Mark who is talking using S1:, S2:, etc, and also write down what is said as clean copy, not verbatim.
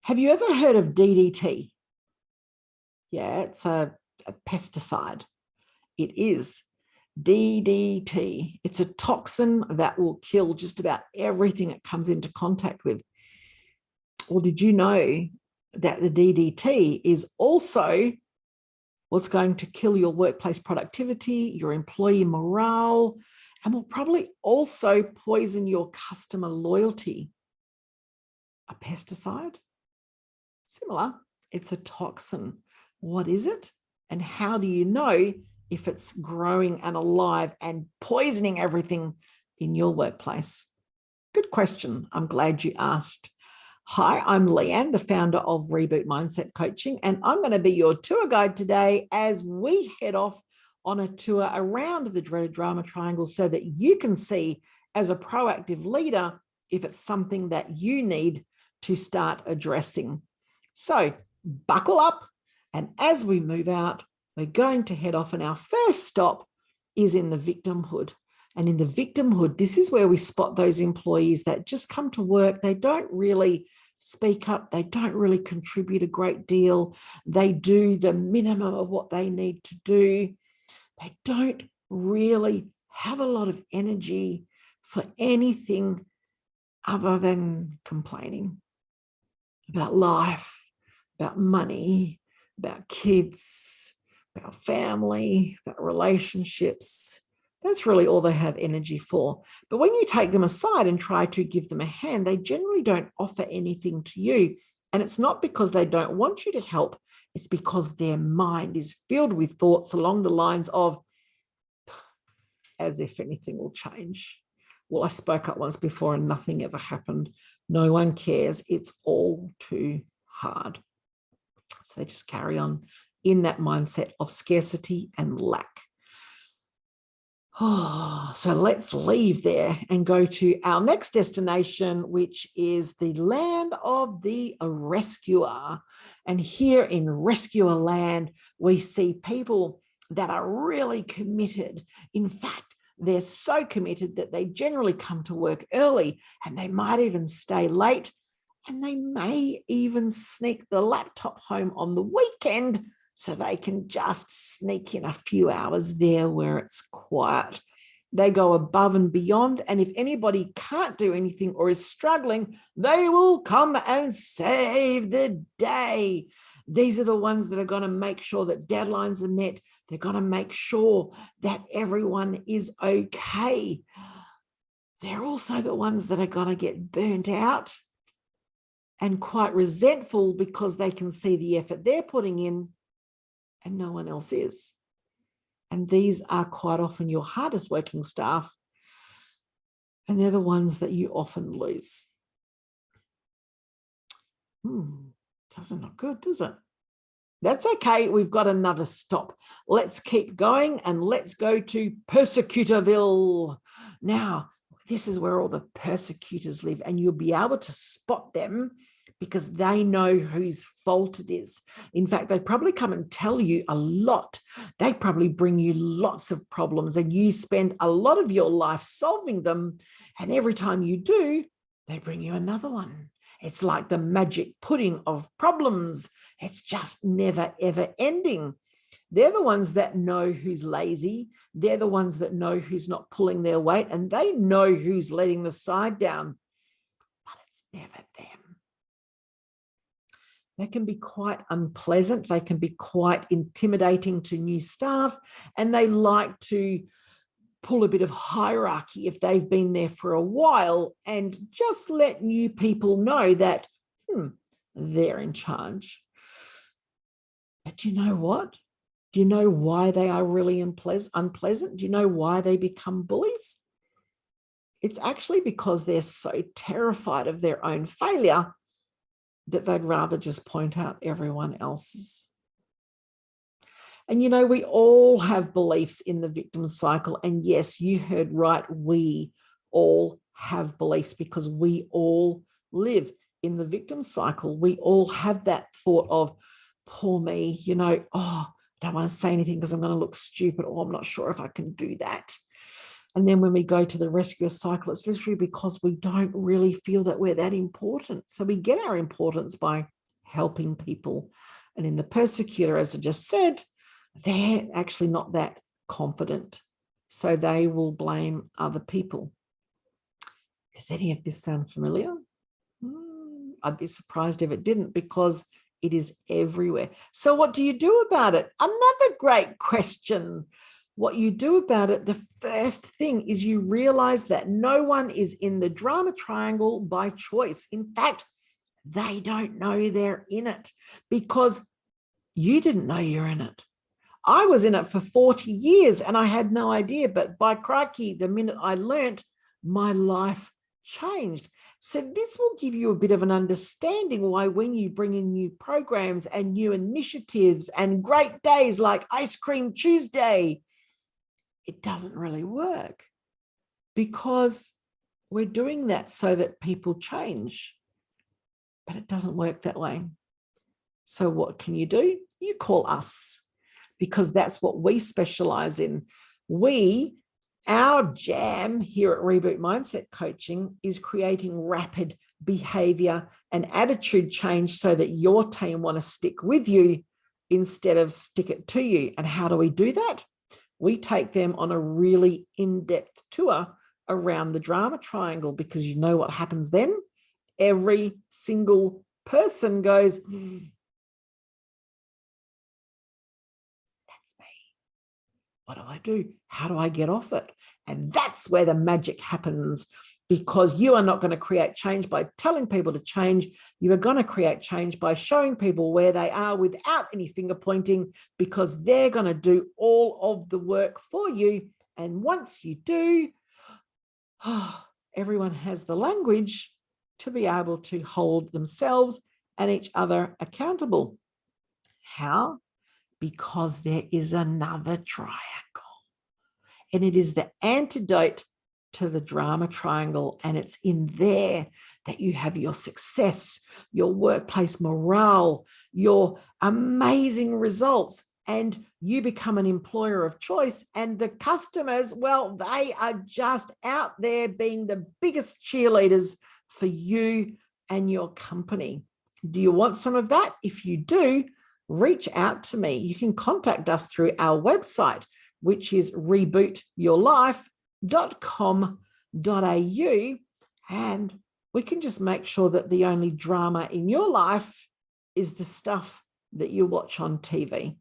S1: Have you ever heard of DDT? Yeah, it's a pesticide. It is DDT. It's a toxin that will kill just about everything it comes into contact with. Well, did you know that the DDT is also what's going to kill your workplace productivity, your employee morale, and will probably also poison your customer loyalty? A pesticide? Similar. It's a toxin. What is it? And how do you know if it's growing and alive and poisoning everything in your workplace? Good question. I'm glad you asked. Hi, I'm Leanne, the founder of Reboot Mindset Coaching, and I'm going to be your tour guide today as we head off on a tour around the dreaded drama triangle so that you can see, as a proactive leader, if it's something that you need to start addressing. So buckle up, and as we move out, we're going to head off, and our first stop is in the victimhood. And in the victimhood, this is where we spot those employees that just come to work. They don't really speak up. They don't really contribute a great deal. They do the minimum of what they need to do. They don't really have a lot of energy for anything other than complaining about life, about money, about kids, about family, about relationships. That's really all they have energy for. But when you take them aside and try to give them a hand, they generally don't offer anything to you. And it's not because they don't want you to help. It's because their mind is filled with thoughts along the lines of, as if anything will change. Well, I spoke up once before and nothing ever happened. No one cares. It's all too hard. So they just carry on in that mindset of scarcity and lack. Oh, so let's leave there and go to our next destination, which is the land of the rescuer. And here in rescuer land, we see people that are really committed. In fact, they're so committed that they generally come to work early, and they might even stay late, and they may even sneak the laptop home on the weekend so they can just sneak in a few hours there where it's quiet. They go above and beyond, and if anybody can't do anything or is struggling, they will come and save the day. These are the ones that are going to make sure that deadlines are met. They're going to make sure that everyone is okay. They're also the ones that are going to get burnt out and quite resentful because they can see the effort they're putting in and no one else is. And these are quite often your hardest working staff, and they're the ones that you often lose. Doesn't look good, does it? That's okay. We've got another stop. Let's keep going, and let's go to Persecutorville. Now, this is where all the persecutors live, and you'll be able to spot them because they know whose fault it is. In fact, they probably come and tell you a lot. They probably bring you lots of problems, and you spend a lot of your life solving them. And every time you do, they bring you another one. It's like the magic pudding of problems. It's just never, ever ending. They're the ones that know who's lazy. They're the ones that know who's not pulling their weight, and they know who's letting the side down, but it's never them. They can be quite unpleasant. They can be quite intimidating to new staff, and they like to pull a bit of hierarchy if they've been there for a while and just let new people know that they're in charge. But you know what? Do you know why they are really unpleasant? Do you know why they become bullies? It's actually because they're so terrified of their own failure that they'd rather just point out everyone else's. And, you know, we all have beliefs in the victim cycle. And yes, you heard right. We all have beliefs because we all live in the victim cycle. We all have that thought of, poor me, you know, oh, I don't want to say anything because I'm going to look stupid, or I'm not sure if I can do that. And then when we go to the rescuer cycle, it's literally because we don't really feel that we're that important. So we get our importance by helping people. And in the persecutor, as I just said, they're actually not that confident. So they will blame other people. Does any of this sound familiar? I'd be surprised if it didn't, because it is everywhere. So what do you do about it? Another great question. What you do about it, the first thing is you realize that no one is in the drama triangle by choice. In fact, they don't know they're in it because you didn't know you're in it. I was in it for 40 years and I had no idea, but by crikey, the minute I learnt, my life changed. So this will give you a bit of an understanding why when you bring in new programs and new initiatives and great days like Ice Cream Tuesday, it doesn't really work, because we're doing that so that people change, but it doesn't work that way. So what can you do? You call us, because that's what we specialize in. Our jam here at Reboot Mindset Coaching is creating rapid behavior and attitude change so that your team want to stick with you instead of stick it to you. And how do we do that? We take them on a really in-depth tour around the drama triangle, because you know what happens then? Every single person goes, that's me. What do I do? How do I get off it? And that's where the magic happens, because you are not going to create change by telling people to change. You are going to create change by showing people where they are without any finger pointing, because they're going to do all of the work for you. And once you do, everyone has the language to be able to hold themselves and each other accountable. How? Because there is another triangle. And it is the antidote to the drama triangle. And it's in there that you have your success, your workplace morale, your amazing results, and you become an employer of choice. And the customers, well, they are just out there being the biggest cheerleaders for you and your company. Do you want some of that? If you do, reach out to me. You can contact us through our website, which is rebootyourlife.com.au, and we can just make sure that the only drama in your life is the stuff that you watch on TV.